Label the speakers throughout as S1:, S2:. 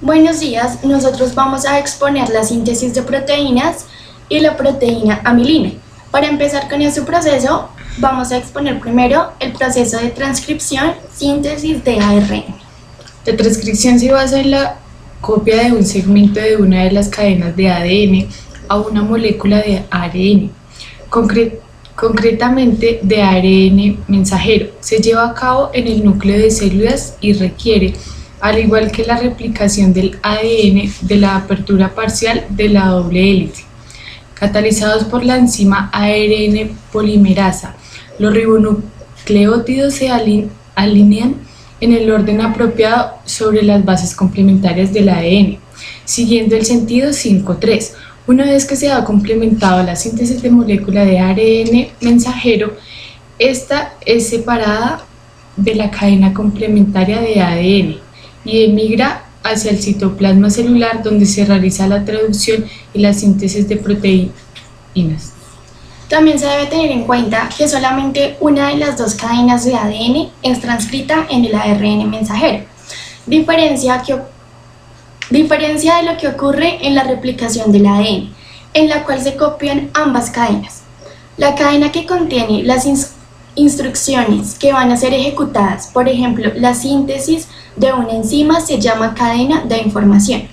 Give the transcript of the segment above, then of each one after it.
S1: Buenos días, nosotros vamos a exponer la síntesis de proteínas y la proteína amilina. Para empezar con este proceso, vamos a exponer primero el proceso de transcripción, síntesis de ARN.
S2: La transcripción se basa en la copia de un segmento de una de las cadenas de ADN a una molécula de ARN, concretamente de ARN mensajero. Se lleva a cabo en el núcleo de células y requiere, al igual que la replicación del ADN, de la apertura parcial de la doble hélice. Catalizados por la enzima ARN polimerasa, los ribonucleótidos se alinean en el orden apropiado sobre las bases complementarias del ADN, siguiendo el sentido 5-3. Una vez que se ha complementado la síntesis de molécula de ARN mensajero, esta es separada de la cadena complementaria de ADN y emigra hacia el citoplasma celular, donde se realiza la traducción y la síntesis de proteínas.
S1: También se debe tener en cuenta que solamente una de las dos cadenas de ADN es transcrita en el ARN mensajero, diferencia de lo que ocurre en la replicación del ADN, en la cual se copian ambas cadenas. La cadena que contiene las instrucciones que van a ser ejecutadas, por ejemplo, la síntesis de una enzima, se llama cadena de información.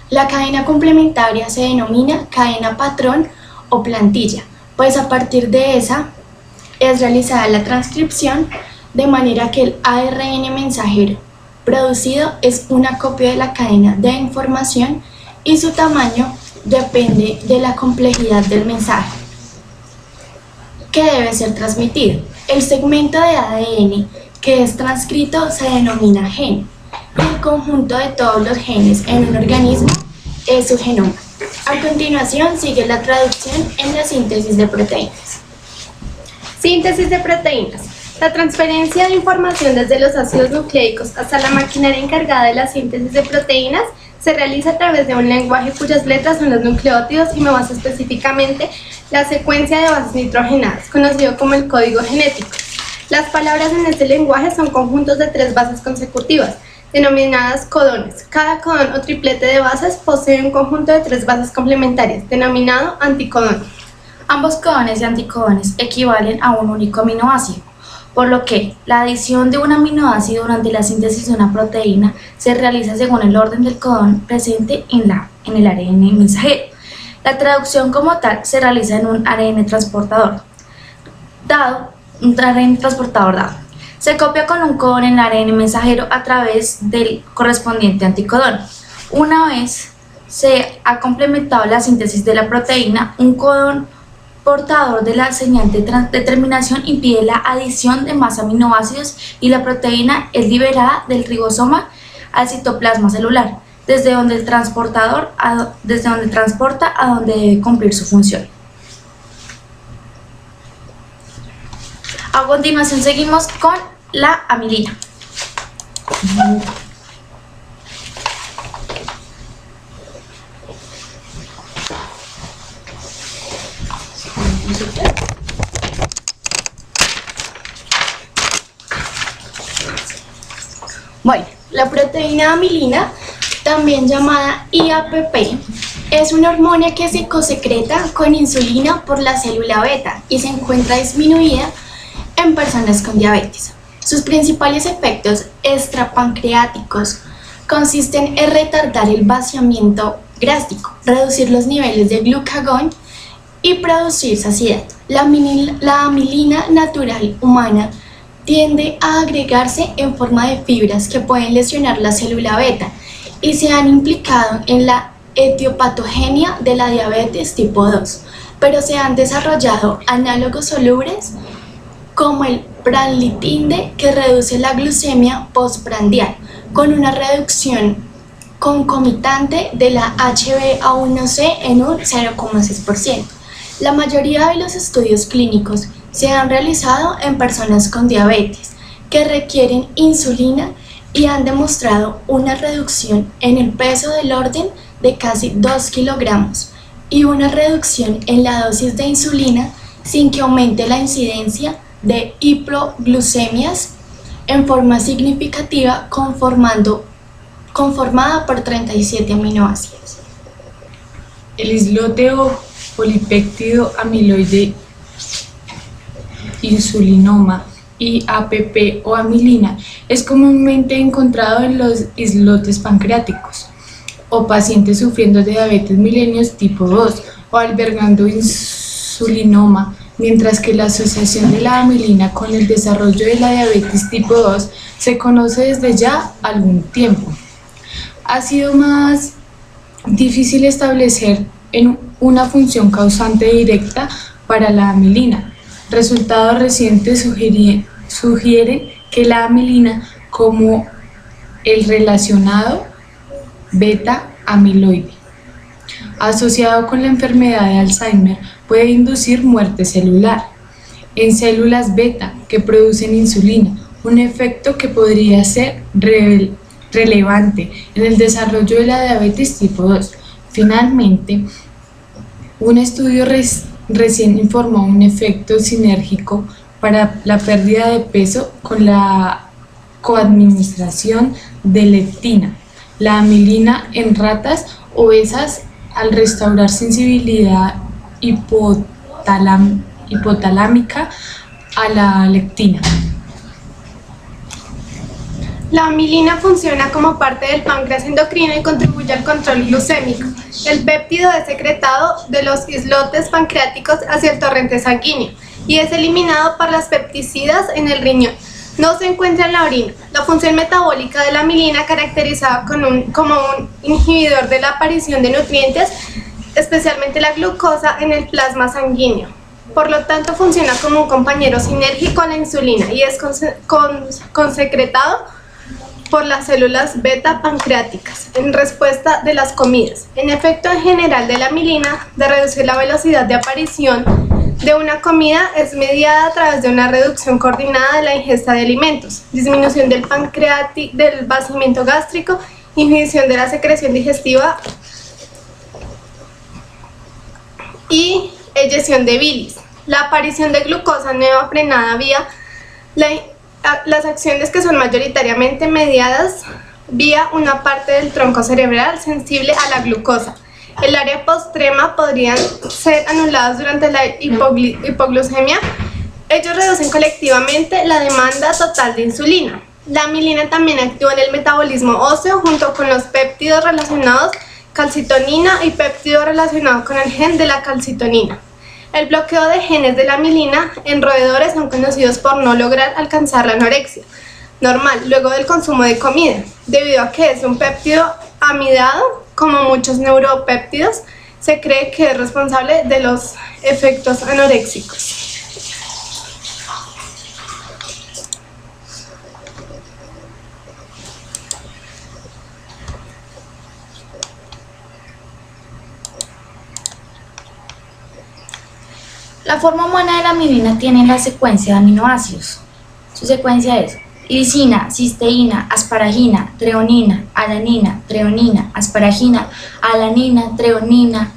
S1: La cadena complementaria se denomina cadena patrón o plantilla, pues a partir de esa es realizada la transcripción, de manera que el ARN mensajero producido es una copia de la cadena de información y su tamaño depende de la complejidad del mensaje que debe ser transmitido. El segmento de ADN que es transcrito se denomina gen. El conjunto de todos los genes en un organismo es su genoma. A continuación sigue la traducción en la síntesis de proteínas.
S3: Síntesis de proteínas. La transferencia de información desde los ácidos nucleicos hasta la maquinaria encargada de la síntesis de proteínas se realiza a través de un lenguaje cuyas letras son los nucleótidos y más específicamente la secuencia de bases nitrogenadas, conocido como el código genético. Las palabras en este lenguaje son conjuntos de 3 bases consecutivas, denominadas codones. Cada codón o triplete de bases posee un conjunto de 3 bases complementarias, denominado anticodón.
S4: Ambos codones y anticodones equivalen a un único aminoácido, por lo que la adición de un aminoácido durante la síntesis de una proteína se realiza según el orden del codón presente en el ARN mensajero. La traducción como tal se realiza en un ARN transportador dado. Se copia con un codón en el ARN mensajero a través del correspondiente anticodón. Una vez se ha complementado la síntesis de la proteína, un codón portador de la señal de terminación impide la adición de más aminoácidos y la proteína es liberada del ribosoma al citoplasma celular, desde donde transporta a donde debe cumplir su función. A continuación seguimos con la amilina.
S1: Bueno, la proteína amilina, también llamada IAPP, es una hormona que se cosecreta con insulina por la célula beta y se encuentra disminuida en personas con diabetes. Sus principales efectos extrapancreáticos consisten en retardar el vaciamiento gástrico, reducir los niveles de glucagón y producir saciedad. La amilina natural humana tiende a agregarse en forma de fibras que pueden lesionar la célula beta y se han implicado en la etiopatogenia de la diabetes tipo 2, pero se han desarrollado análogos solubles como el pranlitinde, que reduce la glucemia postprandial con una reducción concomitante de la HbA1c en un 0,6%. La mayoría de los estudios clínicos se han realizado en personas con diabetes que requieren insulina y han demostrado una reducción en el peso del orden de casi 2 kilogramos y una reducción en la dosis de insulina sin que aumente la incidencia de hiperglucemias en forma significativa, conformando conformada por 37 aminoácidos.
S2: El islote o polipéptido amiloide insulinoma y APP o amilina es comúnmente encontrado en los islotes pancreáticos o pacientes sufriendo de diabetes mellitus tipo 2 o albergando insulinoma, mientras que la asociación de la amilina con el desarrollo de la diabetes tipo 2 se conoce desde ya algún tiempo. Ha sido más difícil establecer una función causante directa para la amilina. Resultados recientes sugieren que la amilina, como el relacionado beta-amiloide, asociado con la enfermedad de Alzheimer, puede inducir muerte celular en células beta que producen insulina, un efecto que podría ser relevante en el desarrollo de la diabetes tipo 2. Finalmente, un estudio recién informó un efecto sinérgico para la pérdida de peso con la coadministración de leptina, la amilina en ratas obesas al restaurar sensibilidad hipotalámica a la leptina.
S3: La amilina funciona como parte del páncreas endocrino y contribuye al control glucémico. El péptido es secretado de los islotes pancreáticos hacia el torrente sanguíneo y es eliminado por las pepticidas en el riñón. No se encuentra en la orina. La función metabólica de la amilina, caracterizada como un inhibidor de la aparición de nutrientes, especialmente la glucosa, en el plasma sanguíneo. Por lo tanto, funciona como un compañero sinérgico a la insulina y es consecretado por las células beta pancreáticas en respuesta de las comidas. En efecto en general de la amilina de reducir la velocidad de aparición de una comida es mediada a través de una reducción coordinada de la ingesta de alimentos, disminución del vaciamiento gástrico, inhibición de la secreción digestiva y eyección de bilis. La aparición de glucosa nueva frenada vía las acciones que son mayoritariamente mediadas vía una parte del tronco cerebral sensible a la glucosa. El área postrema podrían ser anulados durante la hipoglucemia. Ellos reducen colectivamente la demanda total de insulina. La amilina también actúa en el metabolismo óseo junto con los péptidos relacionados calcitonina y péptidos relacionados con el gen de la calcitonina. El bloqueo de genes de la amilina en roedores son conocidos por no lograr alcanzar la anorexia normal luego del consumo de comida, debido a que es un péptido amidado, como muchos neuropéptidos. Se cree que es responsable de los efectos anoréxicos.
S4: La forma humana de la amilina tiene la secuencia de aminoácidos. Su secuencia es lisina, cisteína, asparagina, treonina, alanina, treonina, asparagina, alanina, treonina,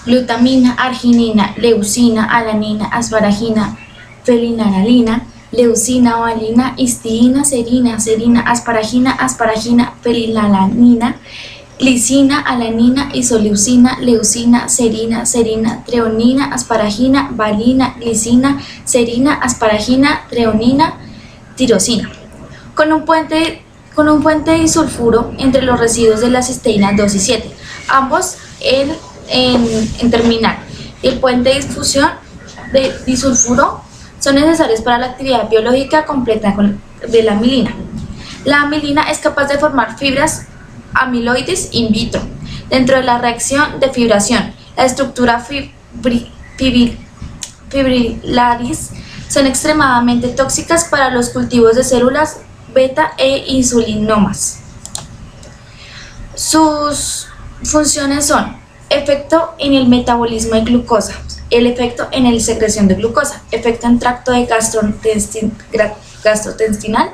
S4: glutamina, arginina, leucina, alanina, asparagina, felinaralina, leucina, valina, histiína, serina, serina, asparagina, asparagina, fenilalanina, lisina, alanina, isoleucina, leucina, serina, serina, treonina, asparagina, valina, lisina, serina, asparagina, treonina, tirosina. Con un puente disulfuro entre los residuos de la cisteína 2 y 7, ambos en terminal. El puente de difusión de disulfuro son necesarios para la actividad biológica completa de la amilina. La amilina es capaz de formar fibras amiloides in vitro. Dentro de la reacción de fibración, la estructura fibrilaris son extremadamente tóxicas para los cultivos de células beta e insulinomas. Sus funciones son efecto en el metabolismo de glucosa, el efecto en la secreción de glucosa, efecto en tracto de gastrointestinal,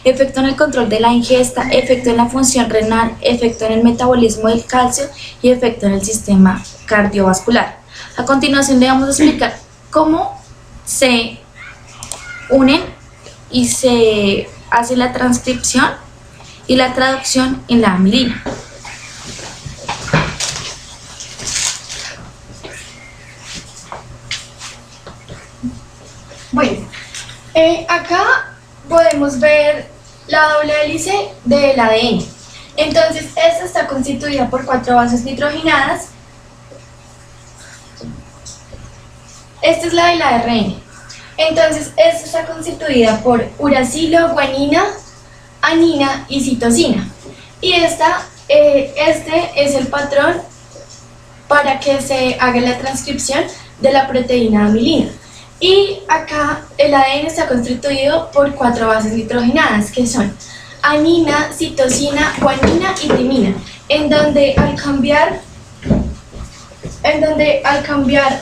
S4: efecto en el control de la ingesta, efecto en la función renal, efecto en el metabolismo del calcio y efecto en el sistema cardiovascular. A continuación le vamos a explicar cómo se unen y se hace la transcripción y la traducción en la amilina.
S1: Bueno, acá podemos ver la doble hélice del ADN. Entonces, esta está constituida por 4 bases nitrogenadas. Esta es la del ARN. Entonces, esta está constituida por uracilo, guanina, anina y citosina. Y este es el patrón para que se haga la transcripción de la proteína amilina. Y acá el ADN está constituido por 4 bases nitrogenadas, que son anina, citosina, guanina y timina, en donde al cambiar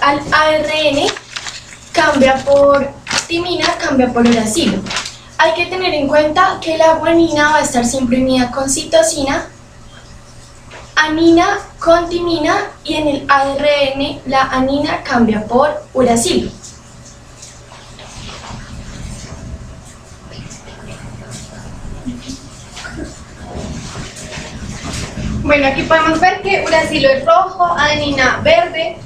S1: al ARN cambia por timina, cambia por uracilo. Hay que tener en cuenta que la guanina va a estar siempre unida con citosina, anina con timina, y en el ARN la anina cambia por uracilo.
S3: Bueno, aquí podemos ver que uracilo es rojo, adenina verde,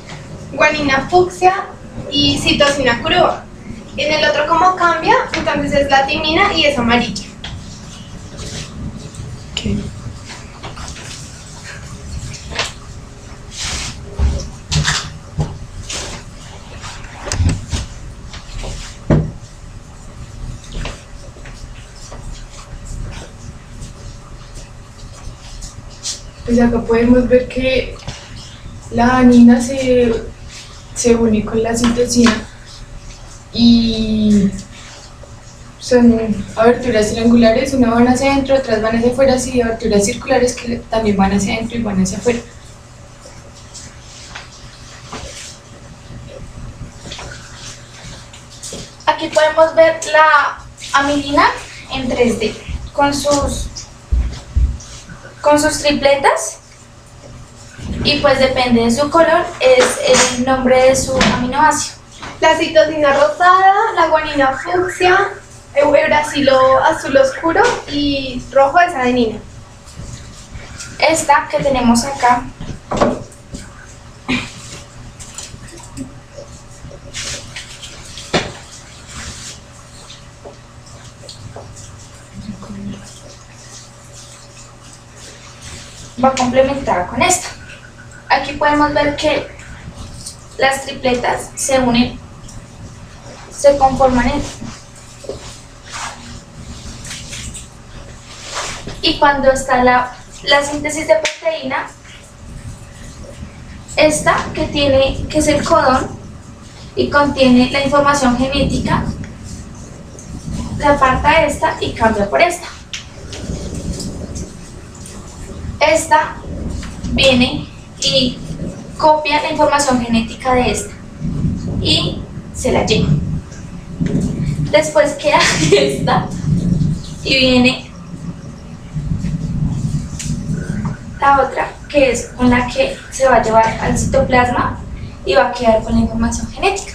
S3: guanina fucsia y citosina curúa. En el otro, ¿cómo cambia? Entonces es la timina y es amarilla.
S2: Pues acá podemos ver que la anina se une con la citosina y son aberturas triangulares, una van hacia adentro, otras van hacia afuera, y aberturas circulares que también van hacia adentro y van hacia afuera.
S4: Aquí podemos ver la amilina en 3D con sus tripletas, y pues depende de su color es el nombre de su aminoácido.
S3: La citosina rosada, la guanina fucsia, uracilo azul oscuro y rojo es adenina.
S4: Esta que tenemos acá va complementada con esta. Aquí podemos ver que las tripletas se unen, se conforman y cuando está la síntesis de proteína, esta que es el codón y contiene la información genética, se aparta esta y cambia por esta. Esta viene y copia la información genética de esta y se la lleva. Después queda esta y viene la otra, que es con la que se va a llevar al citoplasma y va a quedar con la información genética.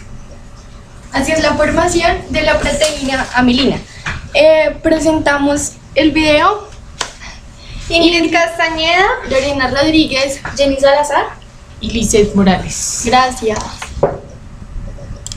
S1: Así es la formación de la proteína amilina. Presentamos el video.
S3: Ingrid Castañeda,
S1: Lorena Rodríguez
S4: Jenny Salazar.
S2: Y Lizeth Morales.
S1: Gracias.